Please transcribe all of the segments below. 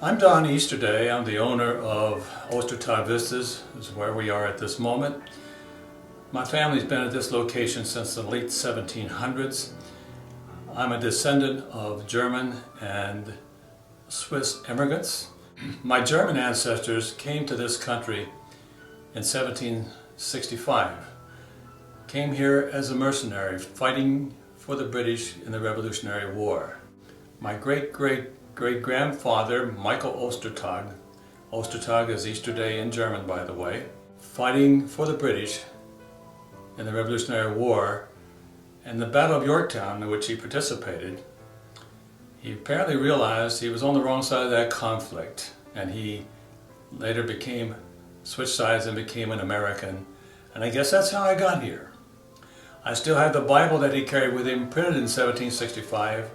I'm Don Easterday. I'm the owner of Ostertag Vistas. This is where we are at this moment. My family's been at this location since the late 1700s. I'm a descendant of German and Swiss immigrants. My German ancestors came to this country in 1765. Came here as a mercenary fighting for the British in the Revolutionary War. My great-great-great-grandfather, Michael Ostertag, Ostertag is Easter Day in German, by the way, fighting for the British in the Revolutionary War and the Battle of Yorktown, in which he participated. He apparently realized he was on the wrong side of that conflict, and he later switched sides and became an American. And I guess that's how I got here. I still have the Bible that he carried with him, printed in 1765,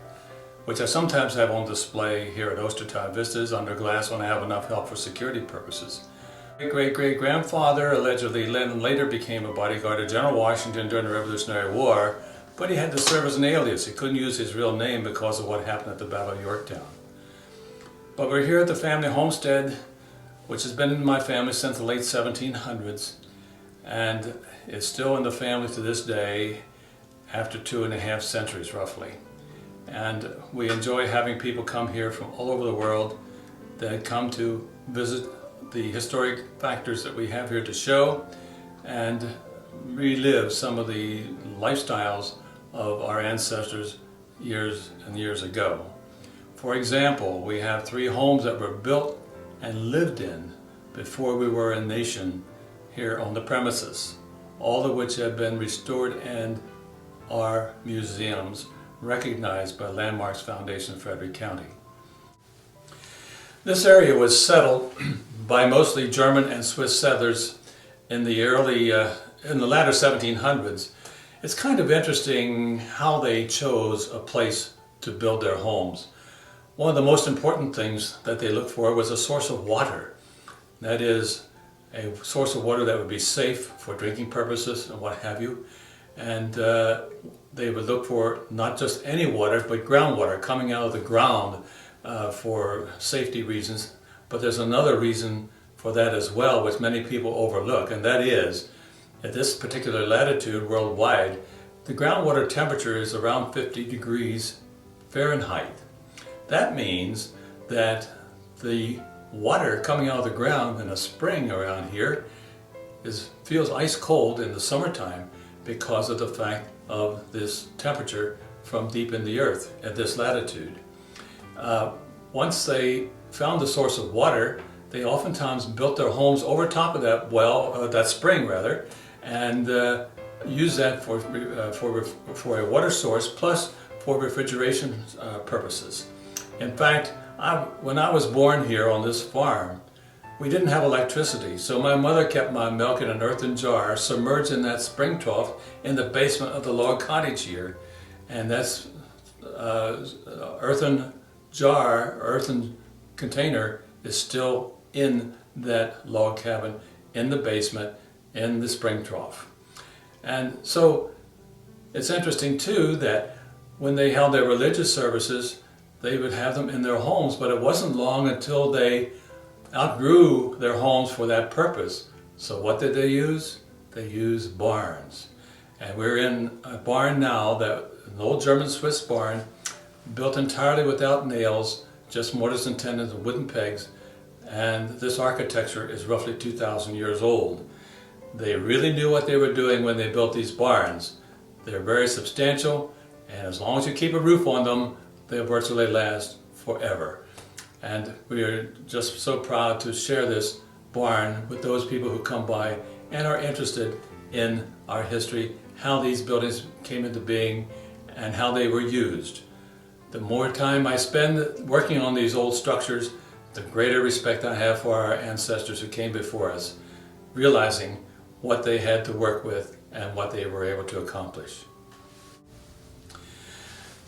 which I sometimes have on display here at Ostertag Vistas under glass when I have enough help for security purposes. My great-great-grandfather allegedly later became a bodyguard of General Washington during the Revolutionary War, but he had to serve as an alias. He couldn't use his real name because of what happened at the Battle of Yorktown. But we're here at the family homestead, which has been in my family since the late 1700s, and is still in the family to this day after 2.5 centuries roughly. And we enjoy having people come here from all over the world that come to visit the historic factors that we have here to show and relive some of the lifestyles of our ancestors years and years ago. For example, we have 3 homes that were built and lived in before we were a nation here on the premises, all of which have been restored and are museums recognized by Landmarks Foundation of Frederick County. This area was settled by mostly German and Swiss settlers in the latter 1700s. It's kind of interesting how they chose a place to build their homes. One of the most important things that they looked for was a source of water. That is, a source of water that would be safe for drinking purposes and what have you. And they would look for not just any water, but groundwater coming out of the ground for safety reasons. But there's another reason for that as well, which many people overlook, and that is, at this particular latitude worldwide, the groundwater temperature is around 50 degrees Fahrenheit. That means that the water coming out of the ground in a spring around here feels ice cold in the summertime because of the fact of this temperature from deep in the earth at this latitude. Once they found the source of water, they oftentimes built their homes over top of that that spring rather, and used that for a water source plus for refrigeration purposes. In fact, when I was born here on this farm, we didn't have electricity, so my mother kept my milk in an earthen jar submerged in that spring trough in the basement of the log cottage here. And that's earthen container is still in that log cabin in the basement in the spring trough. And so it's interesting too that when they held their religious services, they would have them in their homes, but it wasn't long until they outgrew their homes for that purpose. So what did they use? They used barns. And we're in a barn now, an old German Swiss barn, built entirely without nails, just mortars and tenons and wooden pegs, and this architecture is roughly 2,000 years old. They really knew what they were doing when they built these barns. They're very substantial, and as long as you keep a roof on them, they'll virtually last forever. And we are just so proud to share this barn with those people who come by and are interested in our history, how these buildings came into being, and how they were used. The more time I spend working on these old structures, the greater respect I have for our ancestors who came before us, realizing what they had to work with and what they were able to accomplish.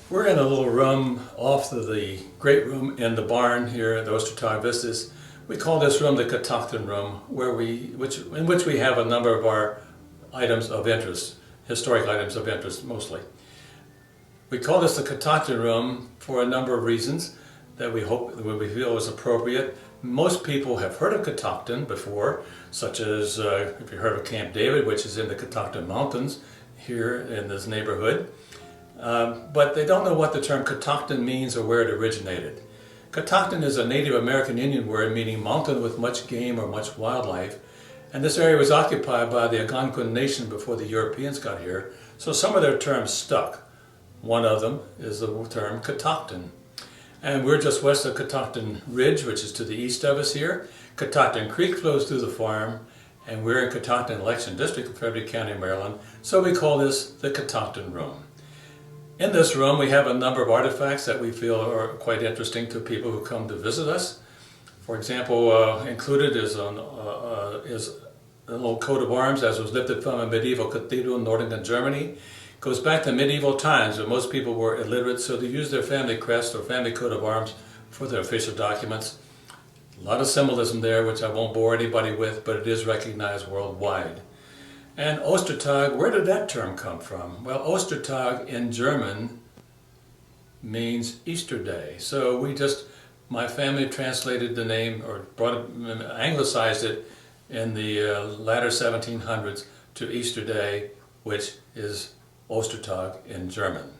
We're in a little room off of the great room in the barn here at Ostertag Vistas. We call this room the Catoctin room, in which we have a number of our items of interest, historic items of interest mostly. We call this the Catoctin room for a number of reasons. that we feel is appropriate. Most people have heard of Catoctin before, such as if you heard of Camp David, which is in the Catoctin Mountains here in this neighborhood. But they don't know what the term Catoctin means or where it originated. Catoctin is a Native American Indian word meaning mountain with much game or much wildlife. And this area was occupied by the Algonquin Nation before the Europeans got here, so some of their terms stuck. One of them is the term Catoctin. And we're just west of Catoctin Ridge, which is to the east of us here. Catoctin Creek flows through the farm, and we're in Catoctin Election District of Frederick County, Maryland, so we call this the Catoctin Room. In this room we have a number of artifacts that we feel are quite interesting to people who come to visit us. For example, included is an old coat of arms as was lifted from a medieval cathedral in Nordingen, Germany. It goes back to medieval times when most people were illiterate, so they used their family crest or family coat of arms for their official documents. A lot of symbolism there, which I won't bore anybody with, but it is recognized worldwide. And Ostertag, where did that term come from? Well, Ostertag in German means Easter Day. So my family translated the name, or anglicized it in the latter 1700s to Easter Day, which is Ostertag in German.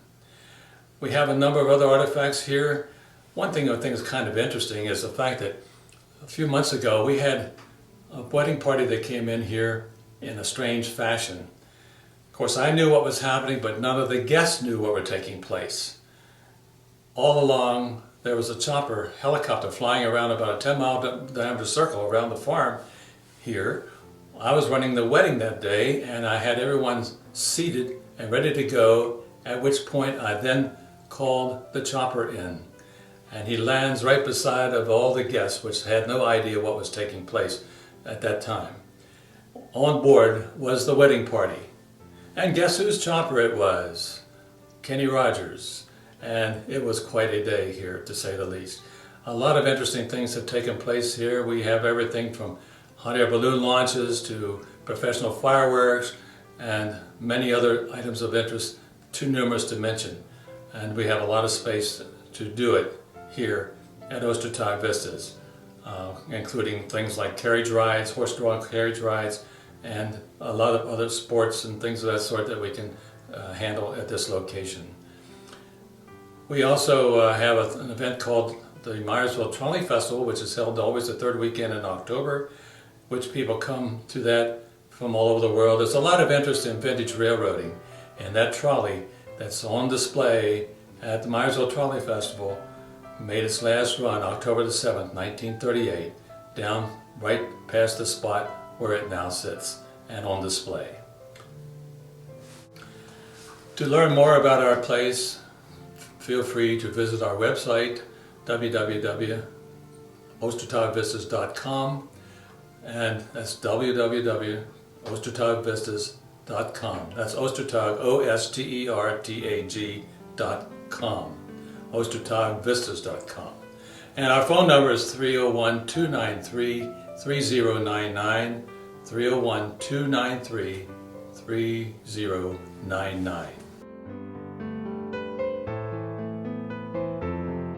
We have a number of other artifacts here. One thing I think is kind of interesting is the fact that a few months ago we had a wedding party that came in here in a strange fashion. Of course, I knew what was happening, but none of the guests knew what was taking place. All along, there was a chopper helicopter flying around about a 10-mile diameter circle around the farm here. I was running the wedding that day, and I had everyone seated and ready to go, at which point I then called the chopper in. And he lands right beside of all the guests, which had no idea what was taking place at that time. On board was the wedding party. And guess whose chopper it was? Kenny Rogers. And it was quite a day here, to say the least. A lot of interesting things have taken place here. We have everything from hot air balloon launches to professional fireworks and many other items of interest, too numerous to mention. And we have a lot of space to do it here at Ostertag Vistas, including things like carriage rides, horse-drawn carriage rides, and a lot of other sports and things of that sort that we can handle at this location. We also have an event called the Myersville Trolley Festival, which is held always the third weekend in October, which people come to that from all over the world. There's a lot of interest in vintage railroading, and that trolley that's on display at the Myersville Trolley Festival made its last run October the 7th, 1938, down right past the spot where it now sits and on display. To learn more about our place, feel free to visit our website, www.ostertagvistas.com, and that's www.ostertagvistas.com. That's Ostertag, OSTERTAG.com, ostertagvistas.com. And our phone number is 301-293-3099, 301-293-3099.